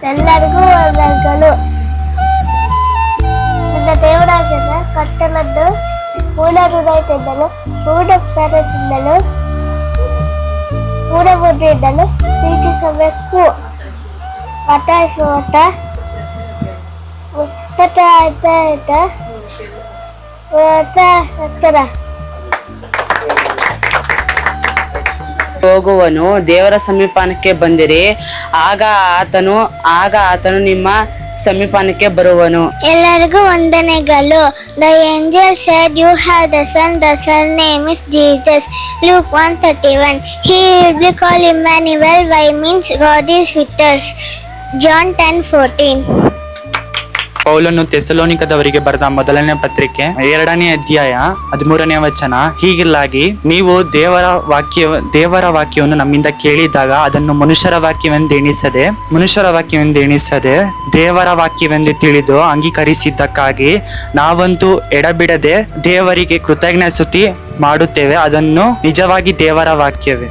ಎಲ್ಲರಿಗೂ ವಂದನೆಗಳು. ನನ್ನ ದೇವರಾಜನ ಕರ್ತನನ್ನು ಪೂರ್ಣ ಹೃದಯದಿಂದಲೂ ಪೂರ್ಣ ವಿಚಾರದಿಂದಲೂ ಪೂರ್ಣ ಬುದ್ಧಿಯಿಂದಲೂ ಪ್ರೀತಿಸಬೇಕು. ಮತ್ತಾಯ ಅಕ್ಷರ ಹೋಗುವನು ದೇವರ ಸಮೀಪಕ್ಕೆ ಬಂದಿರಿ, ಆಗ ಆತನು ನಿಮ್ಮ ಸಮೀಪಕ್ಕೆ ಬರುವನು. ಎಲ್ಲರಿಗೂ ವಂದನೆಗಳು. The angel said, "You have the son. The son name is Jesus." Luke 1:31. He will be called Emmanuel, by means God is with us. John 10:14. ಪೌಲನು ಥೆಸಲೋನಿಕದವರಿಗೆ ಬರೆದ ಮೊದಲನೇ ಪತ್ರಿಕೆ 2ನೇ ಅಧ್ಯಾಯ 13ನೇ ವಚನ. ಹೀಗಿರಲಾಗಿ ನೀವು ದೇವರ ವಾಕ್ಯವನ್ನು ನಮ್ಮಿಂದ ಕೇಳಿದಾಗ ಅದನ್ನು ಮನುಷ್ಯರ ವಾಕ್ಯವೆಂದೆಣಿಸದೆ ದೇವರ ವಾಕ್ಯವೆಂದು ತಿಳಿದು ಅಂಗೀಕರಿಸಿದ್ದಕ್ಕಾಗಿ ನಾವಂತೂ ಎಡಬಿಡದೆ ದೇವರಿಗೆ ಕೃತಜ್ಞ ಸ್ತುತಿ ಮಾಡುತ್ತೇವೆ. ಅದನ್ನು ನಿಜವಾಗಿ ದೇವರ ವಾಕ್ಯವೇ.